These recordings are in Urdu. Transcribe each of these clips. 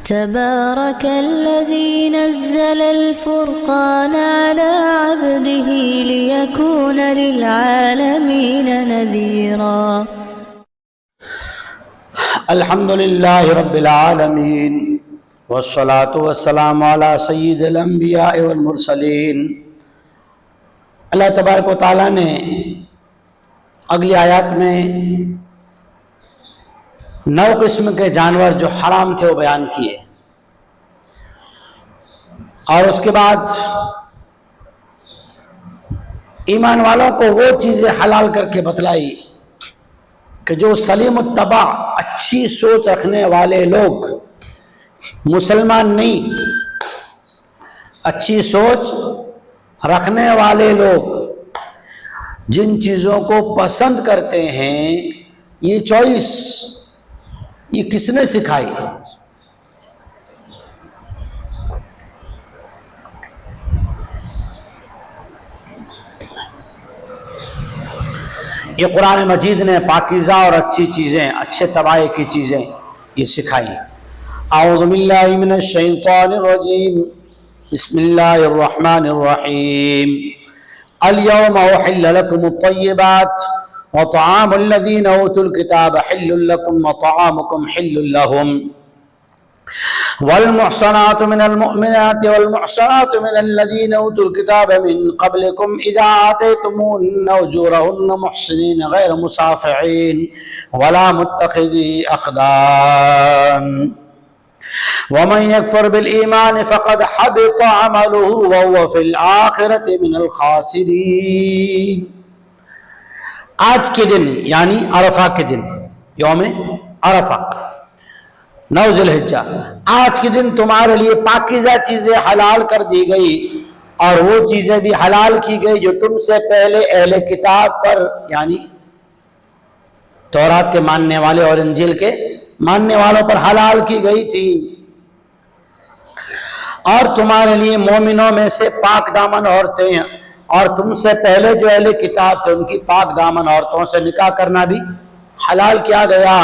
تبارك الذي نزل الفرقان على عبده ليكون للعالمين نذيرا. الحمد لله رب العالمين والصلاة والسلام على سید الانبیاء والمرسلین۔ اللہ تبارک و تعالیٰ نے اگلی آیات میں 9 قسم کے جانور جو حرام تھے وہ بیان کیے، اور اس کے بعد ایمان والوں کو وہ چیزیں حلال کر کے بتلائی کہ جو سلیم الطبع اچھی سوچ رکھنے والے لوگ، مسلمان نہیں، اچھی سوچ رکھنے والے لوگ جن چیزوں کو پسند کرتے ہیں، یہ چوائس یہ کس نے سکھائی؟ یہ قرآن مجید نے پاکیزہ اور اچھی چیزیں، اچھے طبع کی چیزیں یہ سکھائی۔ اعوذ باللہ من الشیطان الرجیم، بسم اللہ الرحمن الرحیم۔ اليوم احل لكم الطیبات وطعام الذین اوتوا الکتاب حل لكم وطعامکم حل لهم والمحصنات من المؤمنات والمحصنات من الذين اوتوا الكتاب من قبلكم اذا آتيتموهن اجورهن محصنين غير مسافحين ولا متخذي اخدان ومن يكفر بالإيمان فقد حبط عمله وهو في الآخرة من الخاسرين۔ آج کے دن یعنی عرفہ کے دن، یوم عرفہ 9 ذی الحجہ، آج کے دن تمہارے لیے پاکیزہ چیزیں حلال کر دی گئی، اور وہ چیزیں بھی حلال کی گئی جو تم سے پہلے اہل کتاب پر یعنی تورات کے ماننے والے اور انجیل کے ماننے والوں پر حلال کی گئی تھی، اور تمہارے لیے مومنوں میں سے پاک دامن عورتیں، اور تم سے پہلے جو اہل کتاب تھے ان کی پاک دامن عورتوں سے نکاح کرنا بھی حلال کیا گیا،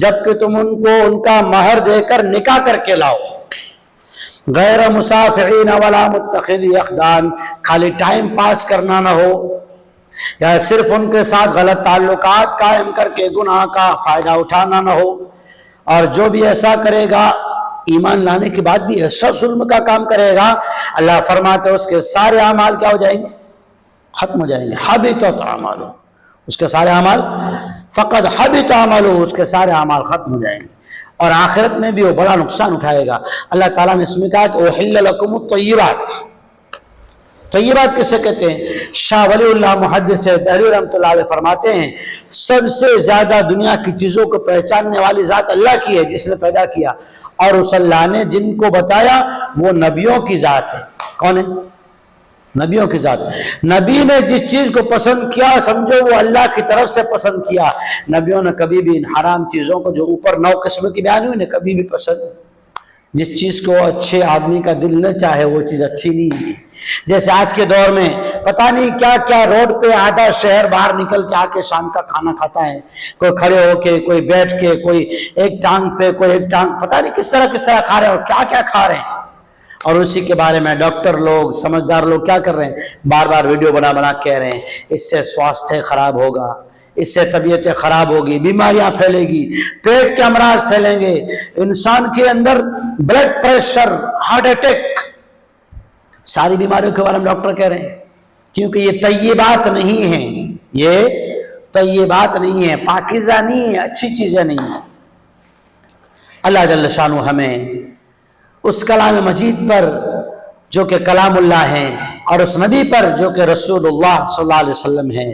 جبکہ تم ان کو ان کا مہر دے کر نکاح کر کے لاؤ۔ غیر مسافحین ولا متخذی اخدان، خالی ٹائم پاس کرنا نہ ہو یا صرف ان کے ساتھ غلط تعلقات قائم کر کے گناہ کا فائدہ اٹھانا نہ ہو، اور جو بھی ایسا کرے گا ایمان لانے کے بعد بھی ایسا ظلم کا کام کرے گا، اللہ فرماتے ہیں اس کے سارے اعمال کیا ہو جائیں گے؟ ختم ہو جائیں گے۔ حبطت اعمالہ، اس کے سارے اعمال، فقد حبط عملہ، اس کے سارے اعمال ختم ہو جائیں گے، اور آخرت میں بھی وہ بڑا نقصان اٹھائے گا۔ اللہ تعالیٰ نے اس میں کہا کہ احل لکم الطیبات۔ طیبات کسے کہتے ہیں؟ شاہ ولی اللہ محدث دہلوی رحمۃ اللہ علیہ فرماتے ہیں سب سے زیادہ دنیا کی چیزوں کو پہچاننے والی ذات اللہ کی ہے، جس نے پیدا کیا، اور اس اللہ نے جن کو بتایا وہ نبیوں کی ذات ہے۔ کون ہے؟ نبیوں کی ذات۔ نبی نے جس چیز کو پسند کیا سمجھو وہ اللہ کی طرف سے پسند کیا۔ نبیوں نے کبھی بھی ان حرام چیزوں کو جو اوپر 9 قسم کی بیان ہوئی نے کبھی بھی پسند، جس چیز کو اچھے آدمی کا دل نہ چاہے وہ چیز اچھی نہیں ہے۔ جیسے آج کے دور میں پتہ نہیں کیا کیا روڈ پہ آدھا شہر باہر نکل کے آ کے شام کا کھانا کھاتا ہے، کوئی کھڑے ہو کے، کوئی بیٹھ کے، کوئی ایک ٹانگ پہ، کوئی ایک ٹانگ، پتہ نہیں کس طرح کھا رہے ہیں اور کیا کیا کھا رہے ہیں، اور اسی کے بارے میں ڈاکٹر لوگ، سمجھدار لوگ کیا کر رہے ہیں؟ بار بار ویڈیو بنا کہہ رہے ہیں اس سے سواستھ خراب ہوگا، اس سے طبیعتیں خراب ہوگی، بیماریاں پھیلے گی، پیٹ کے امراض پھیلیں گے، انسان کے اندر بلڈ پریشر، ہارٹ اٹیک، ساری بیماریوں کے بارے میں ڈاکٹر کہہ رہے ہیں، کیونکہ یہ طیبات نہیں ہیں، یہ طیبات نہیں ہیں، پاکیزہ نہیں ہیں، اچھی چیزیں نہیں ہیں۔ اللہ جل شانہ ہمیں اس کلام مجید پر جو کہ کلام اللہ ہے اور اس نبی پر جو کہ رسول اللہ صلی اللہ علیہ وسلم ہے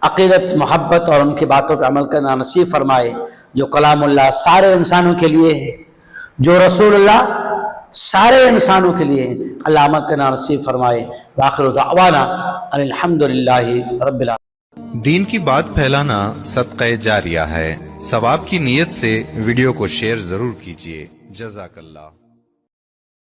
عقیدت، محبت اور ان کی باتوں پہ عمل کرنا نصیب فرمائے۔ جو کلام اللہ سارے انسانوں کے لیے ہے، جو رسول اللہ سارے انسانوں کے لیے اللہ عمل کرنا نصیب فرمائے۔ وآخر دعوانا ان الحمدللہ رب العالمین۔ دین کی بات پھیلانا صدقہ جاریہ ہے، ثواب کی نیت سے ویڈیو کو شیئر ضرور کیجیے۔ جزاک اللہ۔